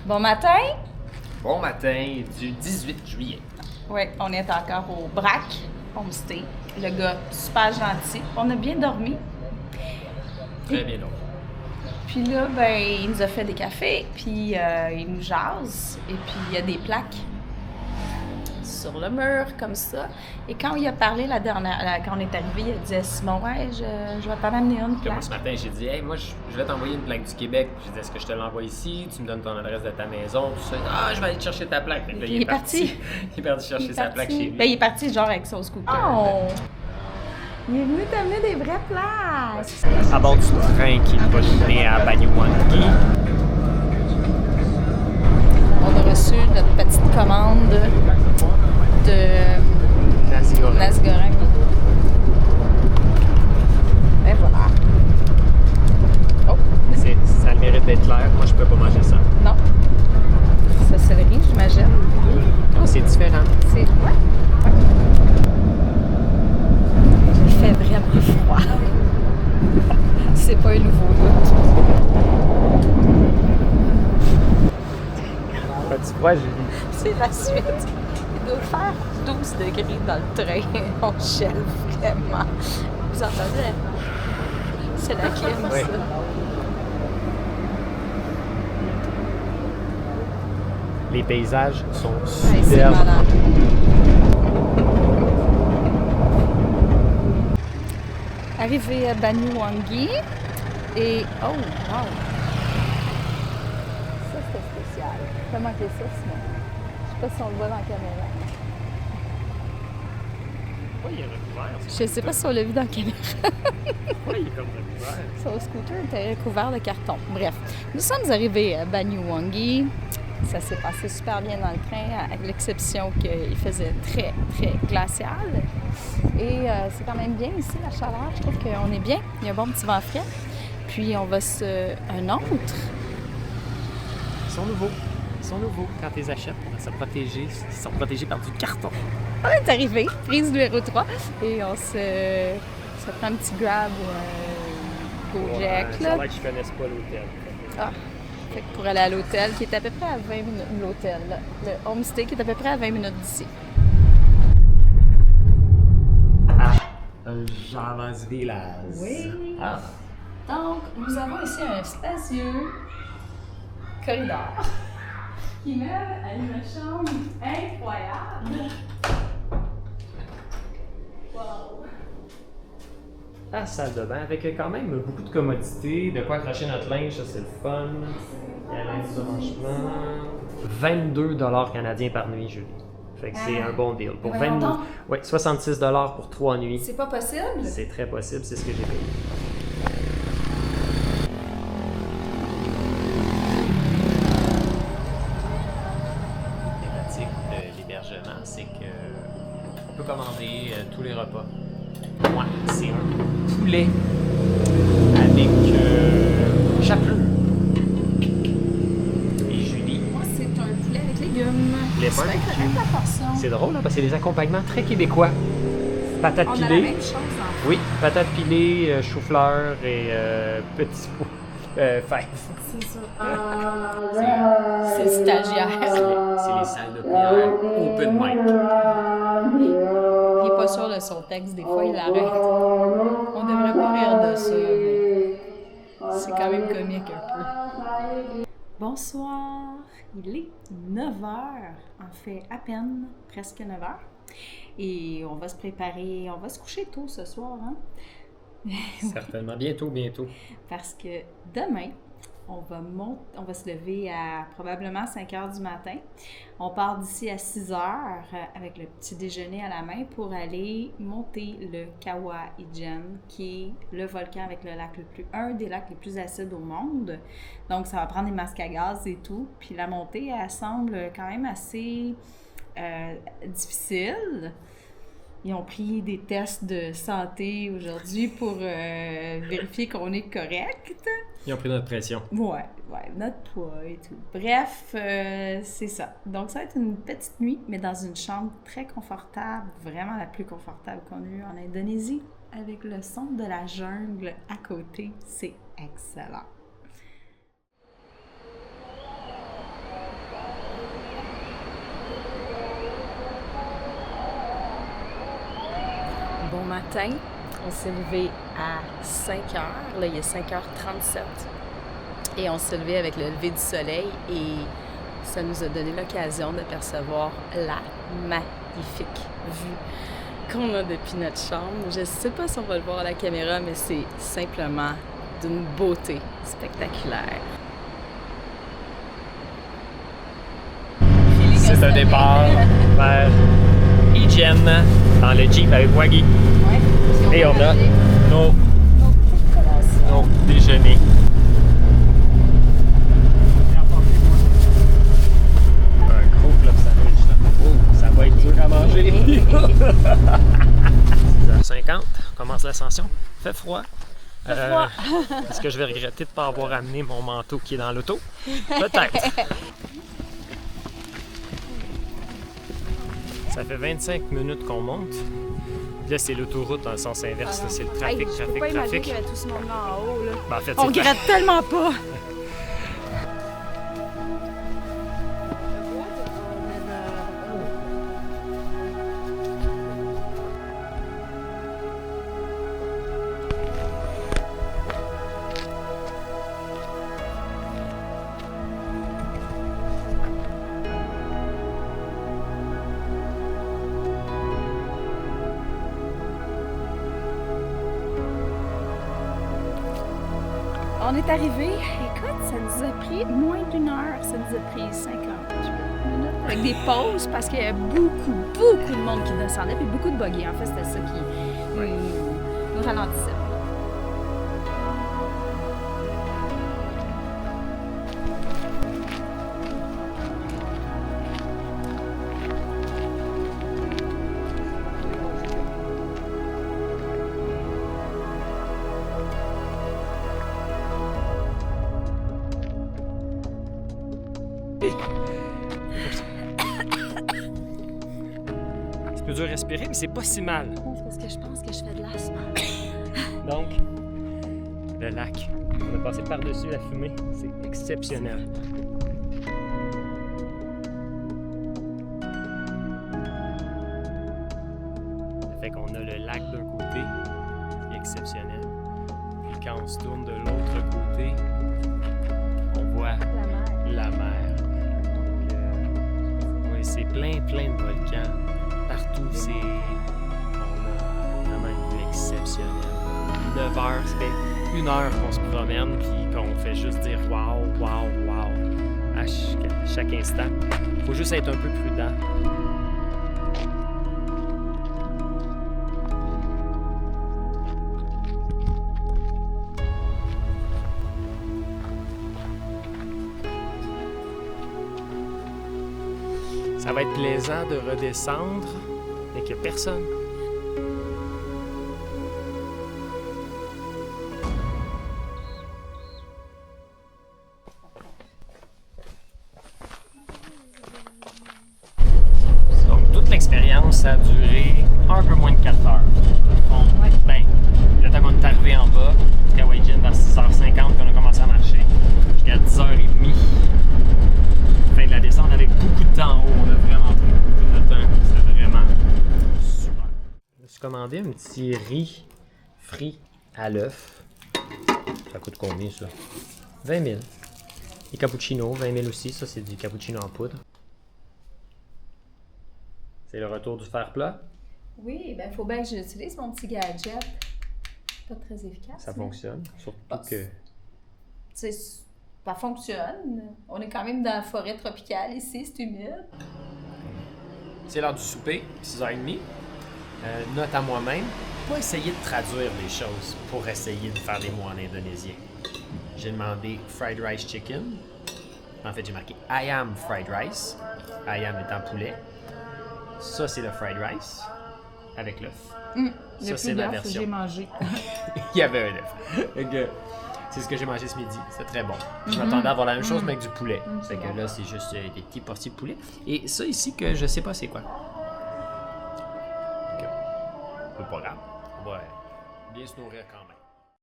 Bon matin! Bon matin du 18 juillet. Oui, on est encore au Brac Homestay. Le gars, super gentil. On a bien dormi. Très bien donc. Puis là, ben, il nous a fait des cafés, puis il nous jase. Et puis, il y a des plaques sur le mur, comme ça. Et quand il a parlé quand on est arrivé, il a dit à Simon, ouais, je vais t'en amener une Puis plaque. moi, ce matin, j'ai dit, hey, moi, je vais t'envoyer une plaque du Québec. J'ai dit, est-ce que je te l'envoie ici? Tu me donnes ton adresse de ta maison, tout ça. Ah, je vais aller te chercher ta plaque. Là, Il est parti. Il est parti chercher sa plaque chez lui. Ben, il est parti, genre, avec son scooter. Oh! Il est venu t'amener des vraies places. À bord du train qui va nous mener à Banyuwangi. On a reçu notre petite commande de Nasi goreng. nasi goreng. Et voilà. Oh, Ça a le mérite d'être clair. Moi, je peux pas manger ça. non. C'est céleri, j'imagine. Oh, c'est différent. C'est... Ouais. Il fait vraiment froid. C'est pas un nouveau look. Tu vois, Julie? C'est la suite. Il doit faire 12 degrés dans le train. On gèle vraiment. Vous entendez? C'est la clim, Oui. ça. Les paysages sont Hey, c'est superbes. malade. Arrivé à Banyuwangi et... Oh, wow! Ça, c'était spécial. T'as manqué ça, Simon? Je sais pas si on le voit dans la caméra. Pourquoi il est recouvert? Je sais pas si on l'a vu dans la caméra. Pourquoi il est comme recouvert? Son scooter était recouvert de carton. Bref, nous sommes arrivés à Banyuwangi. Ça s'est passé super bien dans le train, avec l'exception qu'il faisait très, très glacial. Et c'est quand même bien ici, la chaleur. Je trouve qu'on est bien. Il y a un bon petit vent frais. Puis on va un autre. Ils sont nouveaux. Ils sont nouveaux. Quand tu les achètes, ils sont protégés. Ils sont protégés par du carton. On est arrivé, prise numéro 3. Et on se prend un petit Grab ou un Gojek. Ça Là. a l'air qu'ils connaissent pas l'hôtel. Ah. Fait que pour aller à l'hôtel, qui est à peu près à 20 minutes, l'hôtel, là, le homestay qui est à peu près à 20 minutes d'ici. Java's Villas. Oui. Ah. Donc, nous avons ici un spacieux corridor qui mène à une chambre incroyable. Wow! La salle de bain avec quand même beaucoup de commodités, de quoi accrocher notre linge, ça c'est le fun. Il y a l'aide du rangement. 22 $ canadiens par nuit, Julie. Fait que c'est un bon deal. Pour Voyons donc. Oui, 66 $ pour 3 nuits. C'est pas possible? C'est très possible, c'est ce que j'ai payé. La thématique de l'hébergement, c'est que on peut commander tous les repas. Moi, c'est un poulet avec chapelure. Et Julie, Moi, c'est un poulet avec légumes. poulet C'est barbecue. correct, la portion. C'est drôle, hein, parce que c'est des accompagnements très québécois. Patates On a la pilées. même chose en fait. Oui, patates pilées, chou-fleur et petits pois. Fèves. C'est ça. C'est stagiaire. C'est les salles de prière open mic. Il n'est pas sûr de son texte, des fois il l'arrête. On devrait pas rire de ça, mais c'est quand même comique un peu. Bonsoir, il est 9h, en fait à peine, presque 9h. Et on va se préparer, on va se coucher tôt ce soir, hein? Certainement, bientôt. Parce que demain, on va se lever à probablement 5h du matin. On part d'ici à 6h avec le petit déjeuner à la main pour aller monter le Kawa Ijen, qui est le volcan avec le lac un des lacs les plus acides au monde. Donc, ça va prendre des masques à gaz et tout. Puis la montée, elle semble quand même assez difficile. Ils ont pris des tests de santé aujourd'hui pour vérifier qu'on est correct. Ils ont pris notre pression. Ouais, notre poids et tout. Bref, c'est ça. Donc, ça va être une petite nuit, mais dans une chambre très confortable, vraiment la plus confortable qu'on a eue en Indonésie, avec le son de la jungle à côté. C'est excellent. matin. On s'est levé à 5 heures. Là, il est 5h37. Et on s'est levé avec le lever du soleil et ça nous a donné l'occasion de percevoir la magnifique vue qu'on a depuis notre chambre. Je ne sais pas si on va le voir à la caméra, mais c'est simplement d'une beauté spectaculaire. C'est un départ vers Hygiène dans le Jeep avec Waggy. Ouais. Et on a nos déjeuners. Un gros club sandwich là. Oh, ça va être dur à manger. 6h50, on commence l'ascension. Fait froid. Est-ce que je vais regretter de ne pas avoir amené mon manteau qui est dans l'auto? Peut-être. Ça fait 25 minutes qu'on monte. Là, c'est l'autoroute dans le sens inverse. C'est le trafic, je peux pas imaginer qu'il y avait tout ce monde-là en haut. Là. Ben, en fait, on regrette tellement pas! On est arrivé, écoute, ça nous a pris moins d'1 heure, ça nous a pris 58 minutes avec des pauses parce qu'il y a beaucoup de monde qui descendait puis beaucoup de buggy. En fait, c'était ça qui nous ralentissait. C'est plus dur à respirer, mais c'est pas si mal. Non, c'est parce que je pense que je fais de l'asthme. Donc, le lac. On a passé par-dessus la fumée. C'est exceptionnel. Ça fait qu'on a le lac d'un côté, qui est exceptionnel. Puis quand on se tourne de l'autre côté, on voit la mer. Oui, c'est plein de volcans. Partout, on a vraiment une vue exceptionnelle. 9 heures, ça fait 1 heure qu'on se promène puis qu'on fait juste dire wow à chaque instant. Faut juste être un peu prudent. Ça va être plaisant de redescendre et qu'il n'y a personne. Donc, toute l'expérience a duré un peu moins de 4 heures. Donc, ben, le temps qu'on est arrivé en bas, jusqu'à Wagin vers 6h50 qu'on a commencé à marcher, jusqu'à 10h30. Fin de la descente avec beaucoup de temps en haut. On a vraiment pris beaucoup de temps. C'est vraiment super. Je me suis commandé un petit riz frit à l'œuf. Ça coûte combien ça? 20 000. Et cappuccino, 20 000 aussi. Ça, c'est du cappuccino en poudre. C'est le retour du fer plat. Oui, ben il faut bien que j'utilise mon petit gadget. Pas très efficace. Ça fonctionne. Surtout que... Ça fonctionne. On est quand même dans la forêt tropicale ici, c'est humide. C'est l'heure du souper, 6h30. Note à moi-même, pas essayer de traduire des choses pour essayer de faire des mots en indonésien. J'ai demandé fried rice chicken. En fait, j'ai marqué I am fried rice. I am étant poulet. Ça, c'est le fried rice avec l'œuf. Ça, c'est ma version. J'ai mangé. Il y avait un œuf. C'est ce que j'ai mangé ce midi. C'est très bon. Je m'attendais à avoir la même chose, mais avec du poulet. Fait que là, c'est juste des petits portions de poulet. Et ça ici, que je sais pas c'est quoi. C'est pas grave. On va bien se nourrir quand même.